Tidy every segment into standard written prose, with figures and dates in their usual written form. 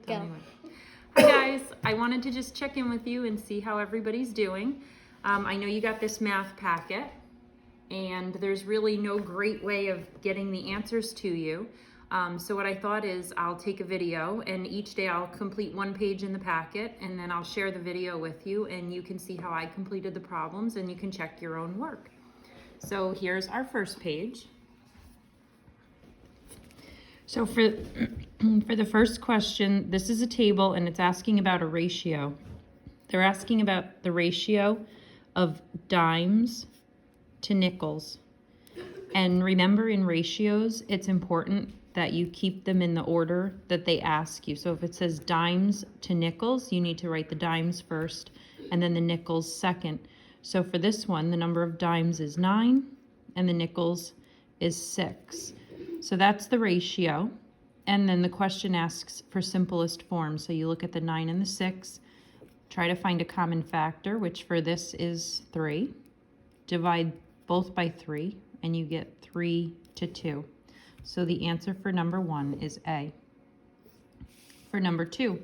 Go. Hi guys, I wanted to just check in with you and see how everybody's doing. I know you got this math packet and there's really no great way of getting the answers to you. So what I thought is I'll take a video and each day I'll complete one page in the packet and then I'll share the video with you and you can see how I completed the problems and you can check your own work. So here's our first page. So for the first question, this is a table and it's asking about a ratio. They're asking about the ratio of dimes to nickels. And remember, in ratios, it's important that you keep them in the order that they ask you. So if it says dimes to nickels, you need to write the dimes first and then the nickels second. So for this one, the number of dimes is 9 and the nickels is 6. So that's the ratio. And then the question asks for simplest form. So you look at the 9 and the 6, try to find a common factor, which for this is 3. Divide both by 3, and you get 3 to 2. So the answer for number 1 is A. For number 2,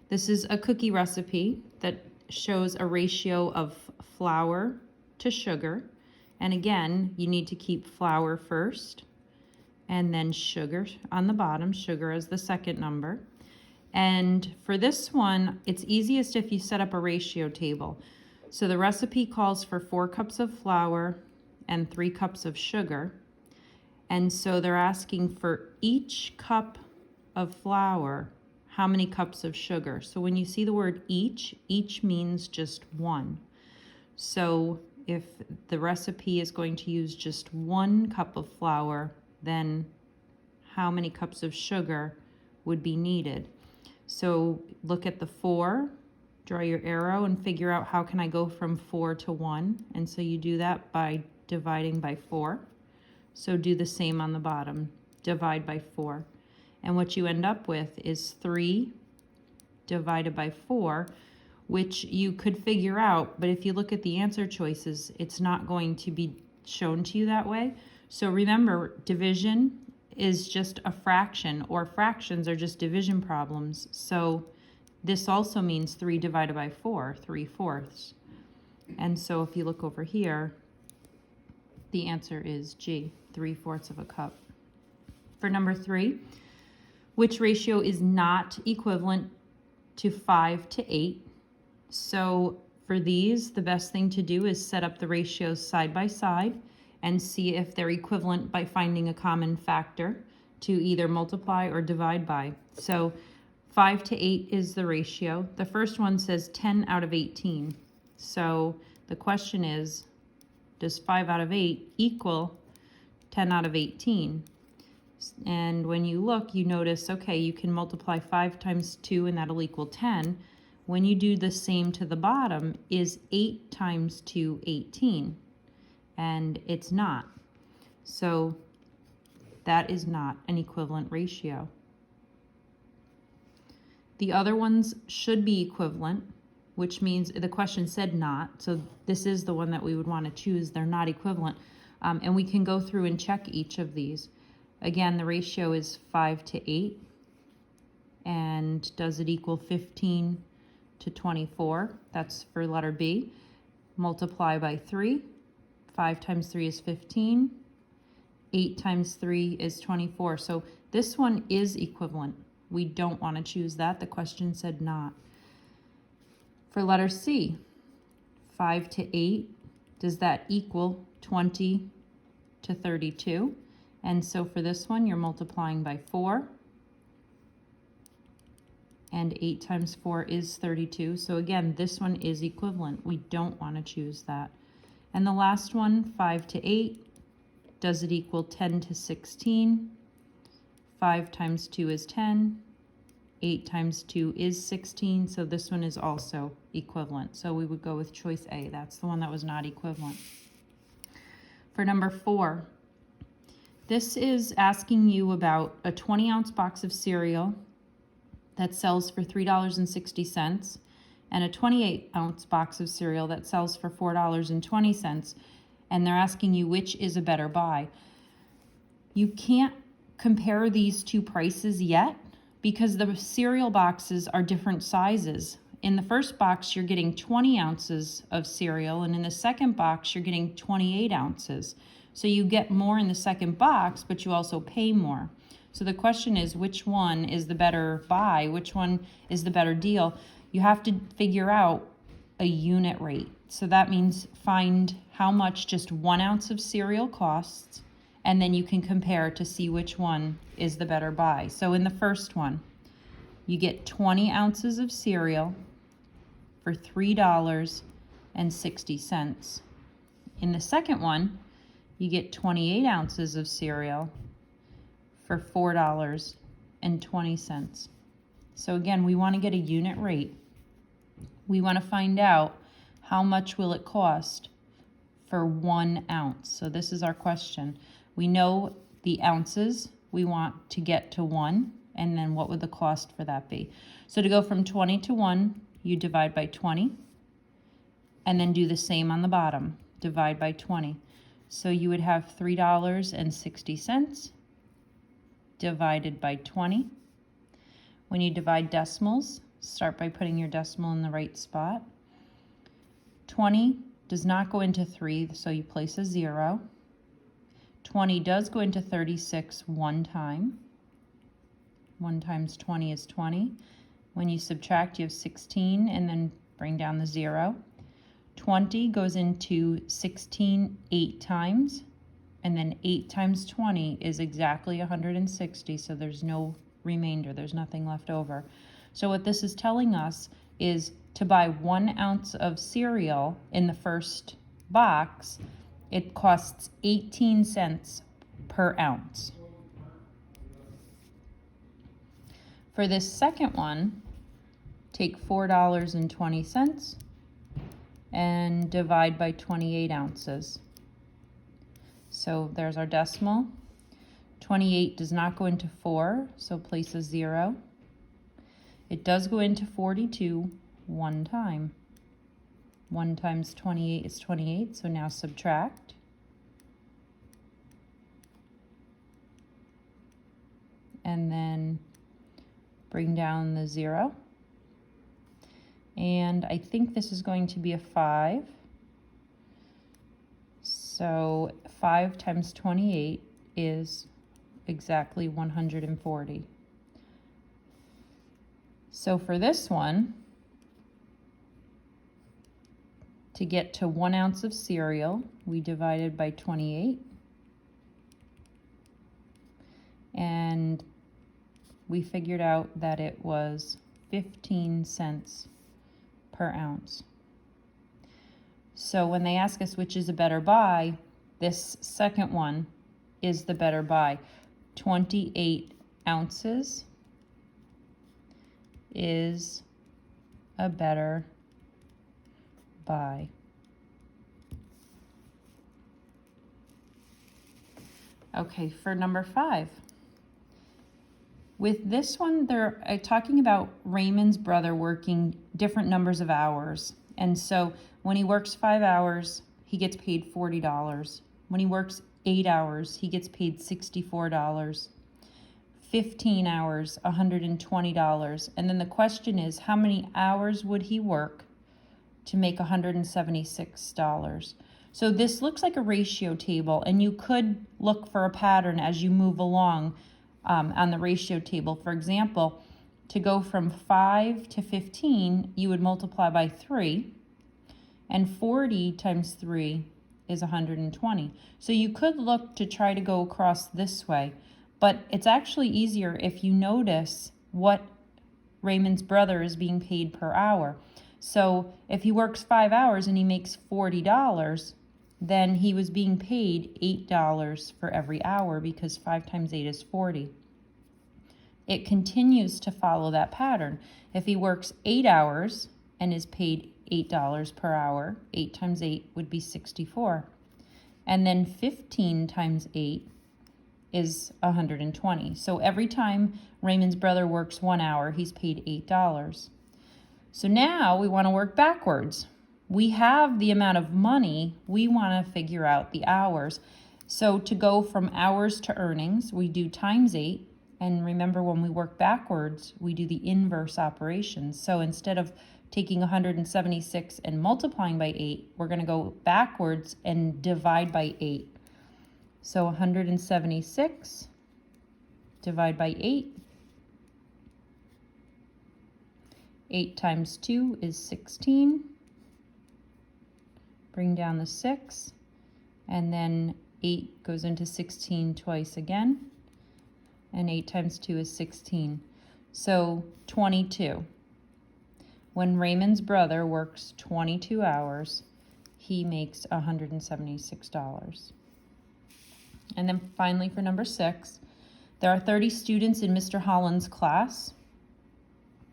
this is a cookie recipe that shows a ratio of flour to sugar. And again, you need to keep flour first, and then sugar on the bottom, sugar as the second number. And for this one, it's easiest if you set up a ratio table. So the recipe calls for 4 cups of flour and 3 cups of sugar. And so they're asking for each cup of flour, how many cups of sugar. So when you see the word each means just 1. So if the recipe is going to use just 1 cup of flour, then how many cups of sugar would be needed? So look at the 4, draw your arrow and figure out how can I go from 4 to 1. And so you do that by dividing by 4. So do the same on the bottom, divide by 4. And what you end up with is 3 divided by 4, which you could figure out, but if you look at the answer choices, it's not going to be shown to you that way. So remember, division is just a fraction, or fractions are just division problems. So this also means 3 divided by 4, 3/4. And so if you look over here, the answer is G, 3/4 of a cup. For number 3, which ratio is not equivalent to 5 to 8? So for these, the best thing to do is set up the ratios side by side and see if they're equivalent by finding a common factor to either multiply or divide by. So 5 to 8 is the ratio. The first one says 10 out of 18. So the question is, does 5 out of 8 equal 10 out of 18? And when you look, you notice, okay, you can multiply 5 times 2 and that'll equal 10. When you do the same to the bottom, is 8 times 2 18? And it's not. So that is not an equivalent ratio. The other ones should be equivalent, which means the question said not, so this is the one that we would want to choose. They're not equivalent. And we can go through and check each of these. Again, the ratio is 5 to 8. And does it equal 15 to 24? That's for letter B. Multiply by 3. 5 times 3 is 15. 8 times 3 is 24. So this one is equivalent. We don't want to choose that. The question said not. For letter C, 5 to 8, does that equal 20 to 32? And so for this one, you're multiplying by 4. And 8 times 4 is 32. So again, this one is equivalent. We don't want to choose that. And the last one, 5 to 8, does it equal 10 to 16? 5 times 2 is 10. 8 times 2 is 16. So this one is also equivalent. So we would go with choice A. That's the one that was not equivalent. For number 4, this is asking you about a 20-ounce box of cereal that sells for $3.60 and a 28-ounce box of cereal that sells for $4.20, and they're asking you which is a better buy. You can't compare these two prices yet because the cereal boxes are different sizes. In the first box, you're getting 20 ounces of cereal, and in the second box, you're getting 28 ounces. So you get more in the second box, but you also pay more. So the question is, which one is the better buy? Which one is the better deal? You have to figure out a unit rate. So that means find how much just 1 ounce of cereal costs, and then you can compare to see which one is the better buy. So in the first one, you get 20 ounces of cereal for $3.60. In the second one, you get 28 ounces of cereal for $4.20. So again, we want to get a unit rate. We want to find out how much will it cost for 1 ounce. So this is our question. We know the ounces we want to get to 1, and then what would the cost for that be? So to go from 20 to 1, you divide by 20, and then do the same on the bottom, divide by 20. So you would have $3.60 divided by 20. When you divide decimals, start by putting your decimal in the right spot. 20 does not go into 3, so you place a 0. 20 does go into 36 one time. 1 times 20 is 20. When you subtract, you have 16, and then bring down the 0. 20 goes into 16 8 times, and then 8 times 20 is exactly 160, so there's no remainder, there's nothing left over. So what this is telling us is to buy 1 ounce of cereal in the first box, it costs 18 cents per ounce. For this second one, take $4.20 and divide by 28 ounces. So there's our decimal. 28 does not go into 4, so place a 0. It does go into 42 one time. 1 times 28 is 28, so now subtract. And then bring down the 0. And I think this is going to be a 5. So 5 times 28 is exactly 140. So for this one, to get to 1 ounce of cereal, we divided by 28. And we figured out that it was 15 cents per ounce. So when they ask us which is a better buy, this second one is the better buy. 28 ounces is a better buy. Okay, for number 5. With this one, they're talking about Raymond's brother working different numbers of hours. And so when he works 5 hours, he gets paid $40. When he works 8 hours, he gets paid $64. 15 hours, $120. And then the question is, how many hours would he work to make $176? So this looks like a ratio table, and you could look for a pattern as you move along on the ratio table. For example, to go from 5 to 15, you would multiply by 3, and 40 times 3 is 120. So you could look to try to go across this way, but it's actually easier if you notice what Raymond's brother is being paid per hour. So if he works 5 hours and he makes $40, then he was being paid $8 for every hour, because 5 times 8 is 40. It continues to follow that pattern. If he works 8 hours and is paid $8 per hour, 8 times 8 would be 64. And then 15 times 8 is 120. So every time Raymond's brother works 1 hour, he's paid $8. So now we want to work backwards. We have the amount of money, we want to figure out the hours. So to go from hours to earnings, we do times 8, And remember, when we work backwards, we do the inverse operations. So instead of taking 176 and multiplying by 8, we're going to go backwards and divide by 8. So 176 divide by 8. 8 times 2 is 16. Bring down the 6. And then 8 goes into 16 twice again. And 8 times 2 is 16. So 22. When Raymond's brother works 22 hours, he makes $176. And then finally for number 6, there are 30 students in Mr. Holland's class.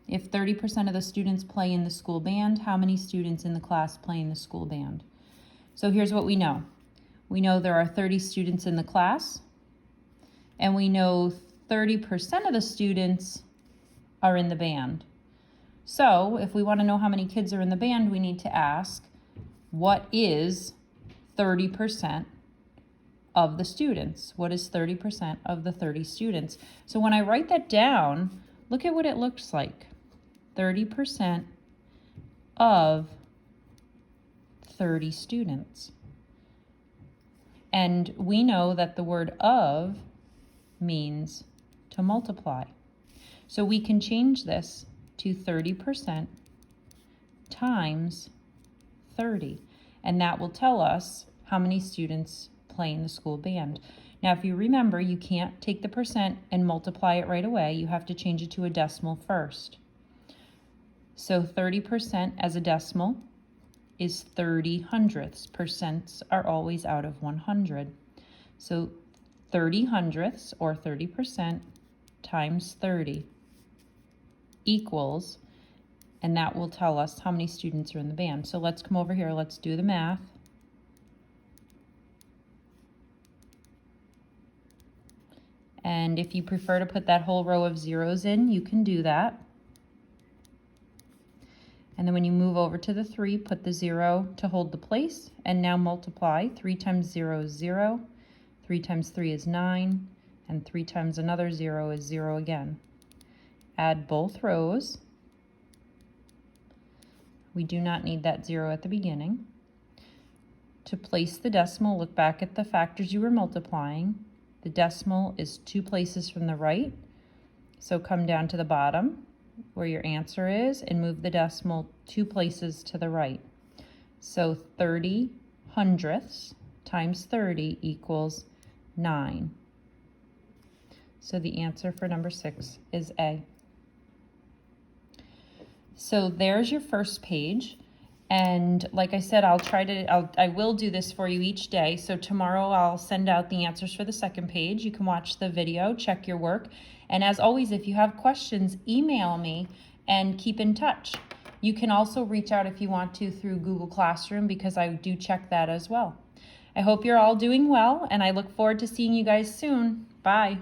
If 30% of the students play in the school band, how many students in the class play in the school band? So here's what we know. We know there are 30 students in the class, and we know 30% of the students are in the band. So if we want to know how many kids are in the band, we need to ask, what is 30% of the students? What is 30% of the 30 students? So when I write that down, look at what it looks like. 30% of 30 students. And we know that the word of means to multiply. So we can change this to 30% times 30. And that will tell us how many students play in the school band. Now, if you remember, you can't take the percent and multiply it right away. You have to change it to a decimal first. So 30% as a decimal is 30 hundredths. Percents are always out of 100. So 30 hundredths, or 30%, times 30 equals, and that will tell us how many students are in the band. So let's come over here, let's do the math. And if you prefer to put that whole row of zeros in, you can do that. And then when you move over to the 3, put the 0 to hold the place, and now multiply. 3 times 0 is 0, 3 times 3 is 9, and 3 times another 0 is 0 again. Add both rows. We do not need that 0 at the beginning. To place the decimal, look back at the factors you were multiplying. The decimal is 2 places from the right, so come down to the bottom where your answer is and move the decimal 2 places to the right. So 30 hundredths times 30 equals 9. So the answer for number 6 is A. So there's your first page. And like I said, I will do this for you each day. So tomorrow I'll send out the answers for the second page. You can watch the video, check your work. And as always, if you have questions, email me and keep in touch. You can also reach out if you want to through Google Classroom, because I do check that as well. I hope you're all doing well, and I look forward to seeing you guys soon. Bye.